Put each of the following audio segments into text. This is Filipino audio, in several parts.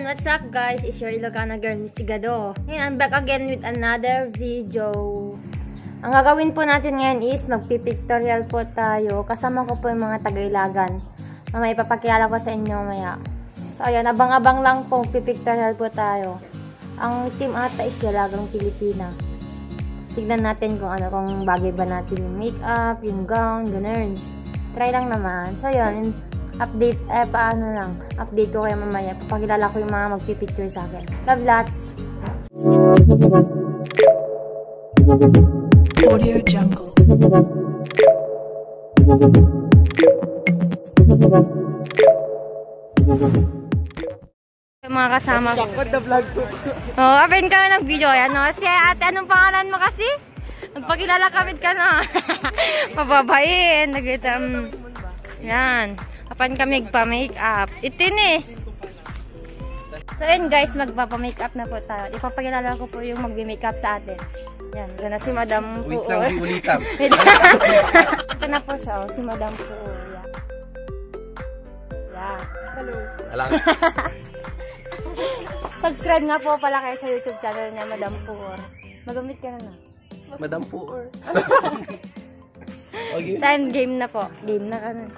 what's up guys? It's your Ilocana girl, Miss Tigado. Ngayon, I'm back again with another video. Ang gagawin po natin ngayon is magpipictorial po tayo. Kasama ko po yung mga taga-Ilagan. Mamaya ipapakilala ko sa inyo mamaya. So ayan, abang-abang lang po, pipictorial po tayo. Ang team ata is Dalagang Pilipina. Tignan natin kung bagay ba natin yung makeup, yung gown, ganun. Try lang naman. So ayan, update, update ko kayo mamaya. Papakilala ko yung mga magpipicture sa akin. Love lots! Audio Jungle. Yung mga kasama ko. Oh, apin kami ng video. Ano? Si ate, anong pangalan mo kasi? Magpakilala kami ka na. Pababain. Yan. Apan kami magpa-makeup. Ito ni. So yun guys, magpapa-makeup na po tayo. Ipapakilala ko po yung magbi-makeup sa atin. Yan, gana si Madam Puor. Wait lang, ulitam. Ito na po siya, si Madam Puor. Yeah. Hello. Alang. Subscribe nga po pala kayo sa YouTube channel niya, Madam Puor. Magumit ka na. Madam Puor. Okay. Saan? Game na po. Game na ka na.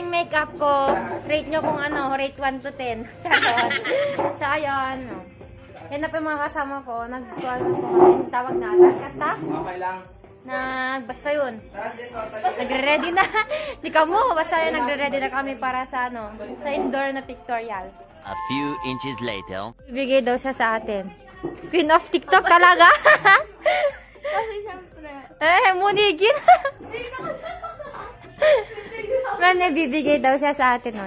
Makeup ko, rate nyo kung rate 1 to 10. Charot. So, ayun. Yan na po yung mga kasama ko. Tawag na. Kasta? Okay lang. Basta yun. Nagre-ready na. Di ka mo. Basta yun, nagre-ready na kami para sa sa indoor na pictorial. A few inches later. Ibigay daw siya sa atin. Queen of TikTok talaga. Kasi syempre. Munigin. Man, bibigay daw siya sa atin.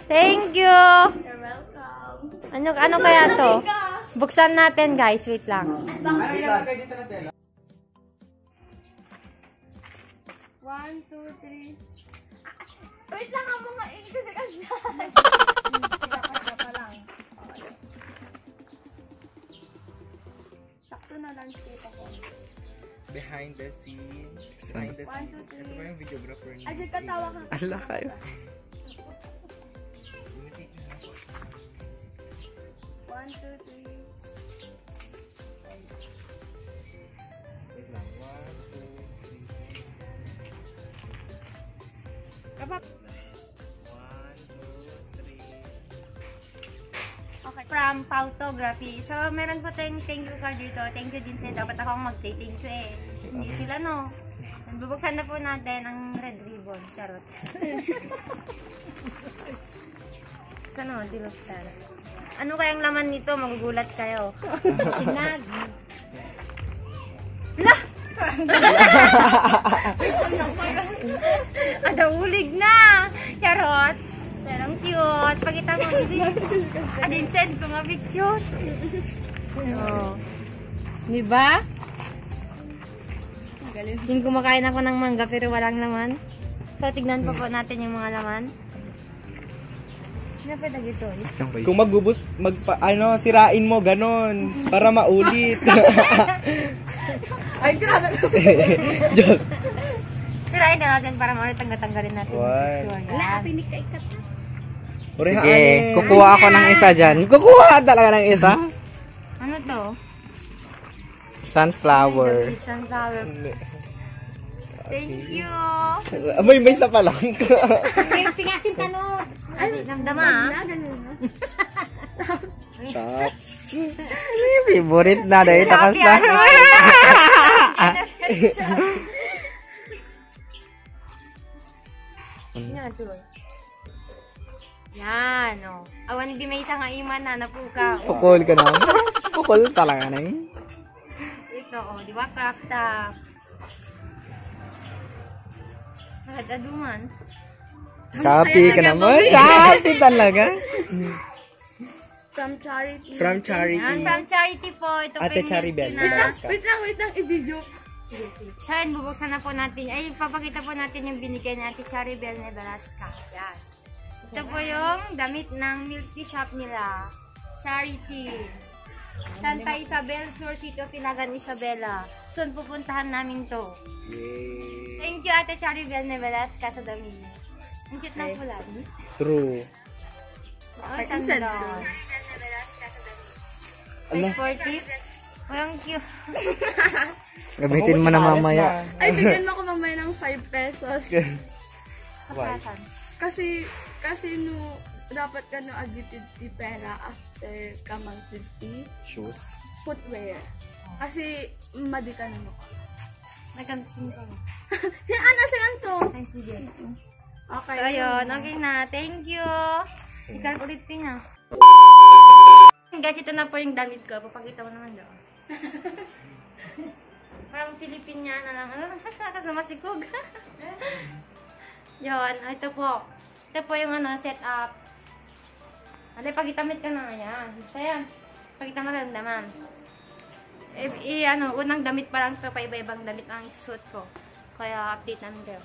Thank you! You're welcome. Ano kaya to? Buksan natin guys. Wait lang. 1, 2, 3. Wait lang ako nga kasi kasyan. pa lang. Sakto na landscape ako. Behind the scenes. Behind the scenes. 1, 2, 3. Ito ba yung videographer niya? Ajay, katawa ka. Ala kayo. 1, 2, 3. Wait lang. 1, 2, 3. Kapag 1, 2, 3. okay. From photography. So, meron po tayong thank you card dito. Thank you din sa'yo. Dapat ako mag-thank you eh. Hindi sila no. Bubuksan na po natin ang red ribbon. Charot. Saan o? Dilostar. Ano kayang laman nito? Magugulat kayo. Sinag. Lah! Adaulig na! Charot! Pero ang cute. Pakita mo dito. Adin-send ko nga pictures. Oh. Diba? Yung kumakain ako ng mangga pero walang laman. So, tignan pa po natin yung mga laman. Ano pa na gito? Kung magbubus, sirain mo, ganon. Para maulit. Ay, grabe. Joke. Sirain na natin para maulit tanggalin natin. Wala, pinik ka ikat. Sige, kukuha ako ng isa dyan. Kukuha talaga ng isa. Ano to? Sunflower. Sunflower. Thank you. May isa pa lang. Pingasin ka no. Ay, namdama Tops. Favorite na dahil takas na. Yan, o. Awan di may isang iman na napuka. Pukul ka na. Pukul talaga na eh. Ito, o. Di ba? Craft top. Aduman. Shopee ka naman. Shopee talaga. From charity. From charity. Yan, from charity po. Ito po Ate yung Charibel. milk tea na. Wait lang, i-video. So, yan, bubuksan na po natin. Ay, papakita po natin yung binigay ni Ate Charibel na Velasca. Yan. Ito po yung damit ng milk tea shop nila. Charity. Santa Isabel, Sur City of Ilagan, Isabela. Soon pupuntahan namin to. Yay. Thank you, Ate Charibel na Velasca sa damit. Ang cute ng pula. True. Oh, sandal. May sportive. Ang cute. Gamitin mo na mamaya. Ay, bigyan mo ako mamaya ng 5 pesos. Why? Kasi no, dapat ka no agitid ti pera after ka mag-50 Shoes. footwear. Kasi, madi ka na mo. Nagkansin ko. Saan to? Ay, sige. Okay. So, ayun. Okay na. Thank you. Ikaw ulit din, ha. Guys, ito na po yung damit ko. Papakita ko naman daw. Parang Filipiniana lang. Ano? Kasi masikog. Yun. Ito po. Ito po yung setup. Alay, pagitamit ka na nga yan. Basta yan. Pagita mo lang daman. Unang damit pa lang ito. Pa iba-ibang damit ang isusuot ko. Kaya update namin kayo.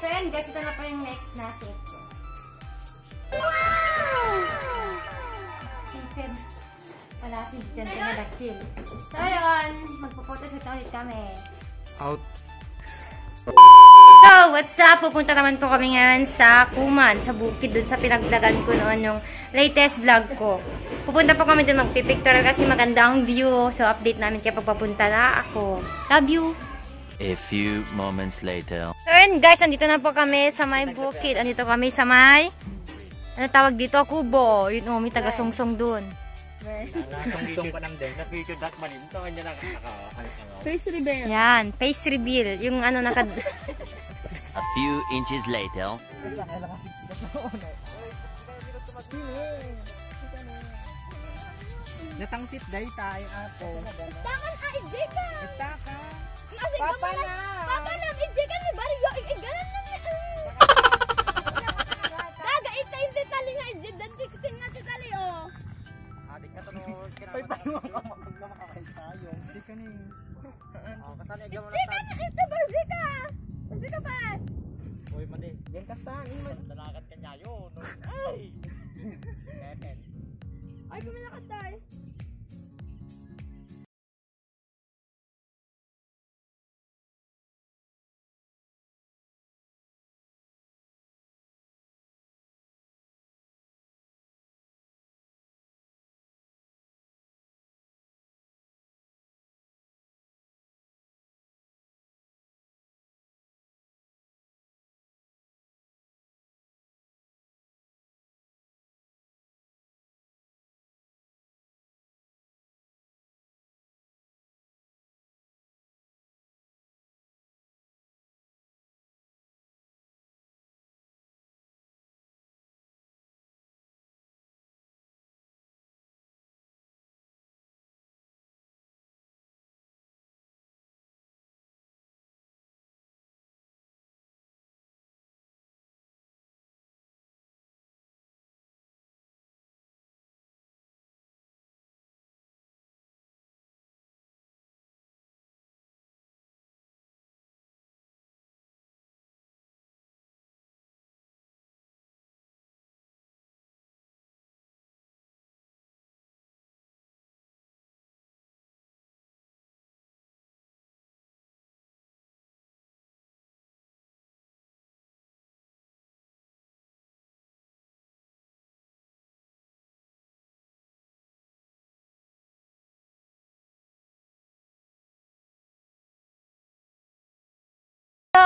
So yun guys, ito na po yung next na set ko. Wow! Tinted. Wala si Jan na nag-chill. So yun, magpo-photoshoot ulit kami. Out. So, what's up? Pupunta naman po kami ngayon sa Kuman, sa bukid, dun sa pinagdagan ko noon yung latest vlog ko. Pupunta po kami dun magpipicture kasi maganda ang view. So, update namin kaya pagpapunta na ako. Love you! A few moments later. So, yun guys, andito na po kami sa may bukid. Andito kami sa may, ano tawag dito? Kubo. Yun o, may taga-sungsong dun. Song pa lang din. Nakikudak man ito. Kanya lang. Face reveal. Yan, face reveal. Yung ano naka... A few inches later. Natangsit day tayo ato. Takan Ijeka! Itaka. Papa na! Papa na! Ijeka ni Barrio! Ganan na niya! Daga, ita tali nga Ijeka! Dikting nga tali oh! Adik ka tanong. Ay, paano makakain tayo? Hindi ka ni. Kasali agam na Ijeka na! Ito Barzika! Barzika pa! Uy, mali. Yan kastaan. Dalagat ka niya yun. Ay! Ay, kumalakatay!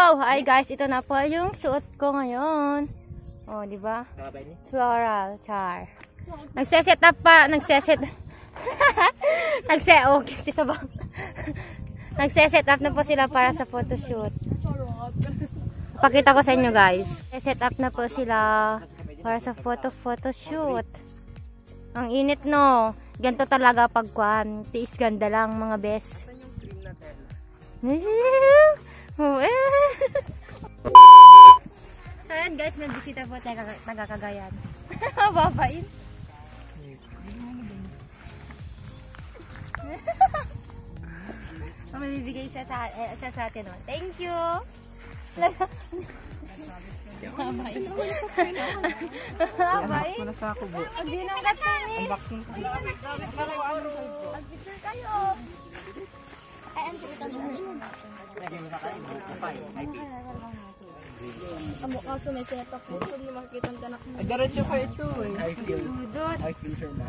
Hi guys, ito na po yung suot ko ngayon. Oh, di ba? Floral char. Nagse-set up pa, nagse-set Nagse-set up na po sila para sa photoshoot. Pakita ko sa inyo guys. Set up na po sila para sa photoshoot. Ang init no. Ganito talaga pagkuhan. Tiis ganda lang mga bes. So yun guys, may bisita po tayo taga-Cagayan. Babain. Mamibigay siya sa atin. No? Thank you. Babain. Babain. Wala sa ako bu. Hindi nang katini. Unboxing. Pag-picture kayo. Ay, ang kita mo. Amo kaso may setup mo. Saan mo makikita ang tanak mo? Ay, diretso pa ito eh. Dudot. I feel sure na.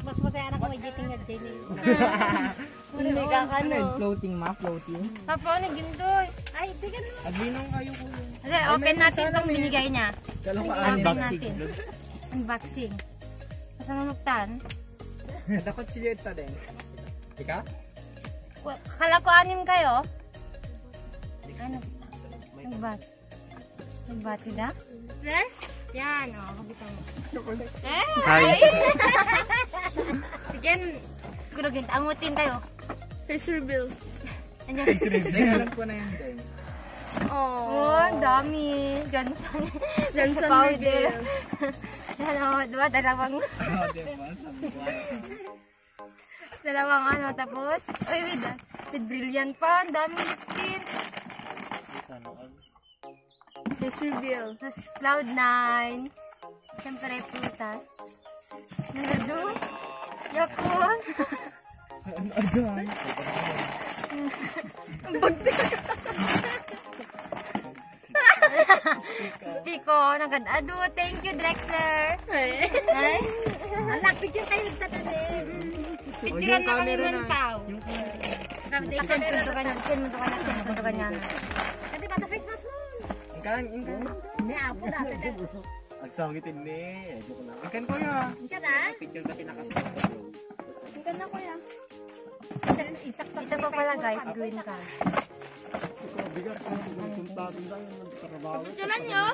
Mas masaya anak ko may jiting na din eh. Hindi ka ano. Floating ma, floating. Papa, nagindoy. Ay, tika na. Aglinong kayo ko. Kasi open natin itong binigay niya. Open natin. Unboxing. Masanunugtan. Dakot si Jetta din. Ika? Kala ko 6 kayo. Ano? Nagbat ka na? Claire? Yan, o. Kabitan mo. Hi. Sige, kurugin. Angutin tayo. Face reveal. Andiyan. Alam ko na yan din. Oh, ang dami. Gansan. Johnson Powder. reveal. Yan, o. Diba? Dalawang ano. Tapos, with brilliant pa. Ang daming liptin. Face reveal. Tapos, Cloud9. Siyempre, putas. Nalado. Yakun. Ano dyan? Stiko, nagad-ado. Thank you, Drexler. Ay? Anak, picture kayo nagtatanin. Picturean na kami man pao. Send mo to kanya. Send mo to kanya. Kasi ba ito face mask mo? Ikan. Hindi, apo dati. Agsangitin ni. Joke lang. Ikan ko ya. Ika na? Picture kasi nakasama. Ika na kuya. Ito pa pala guys, green card. Bigat ko. Tuntagin lang yung trabaho. Picturean nyo?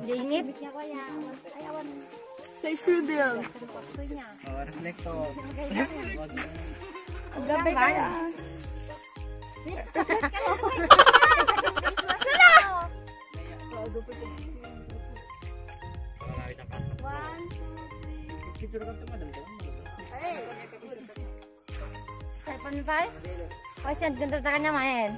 Dingit. Face reveal. Oh, reflector. Gabi kaya. Picture ka ito madam. Cellphone pa? O, send ko sa kanya main.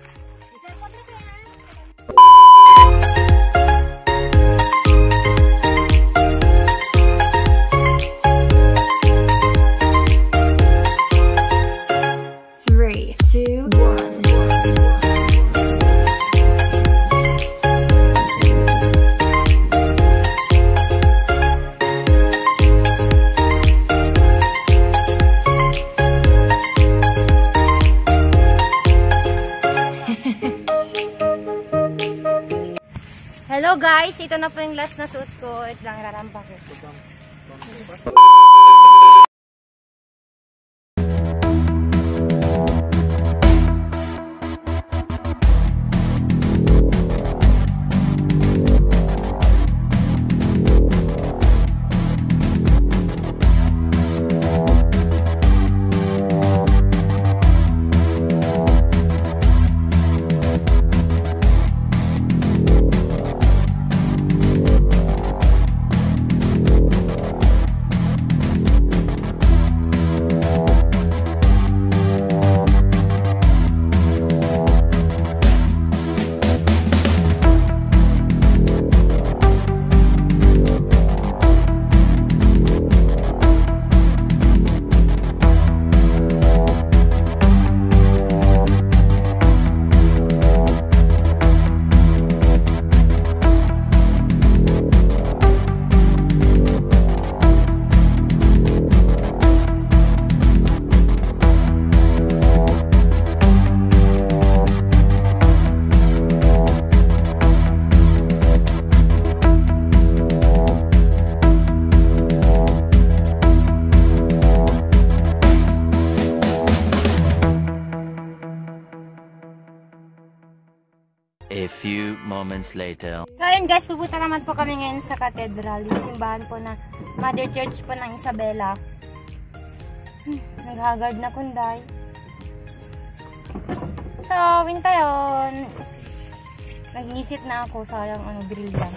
Hello guys, ito na po yung last na suot ko. Ito lang rarampa ko. few moments later. So ayun guys, pupunta naman po kami ngayon sa cathedral. Yung simbahan po na Mother Church po ng Isabela. Naghagard na kunday. So, wintayon. Nag-isip na ako, sayang grill lang.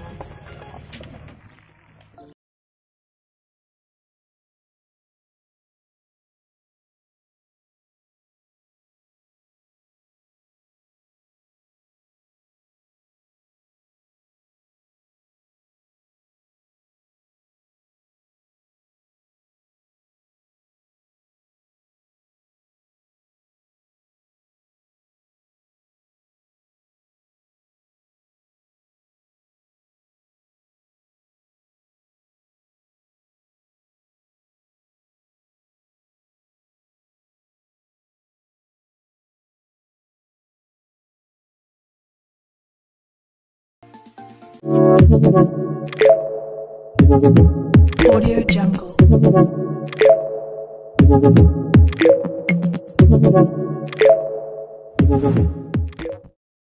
Audio Jungle.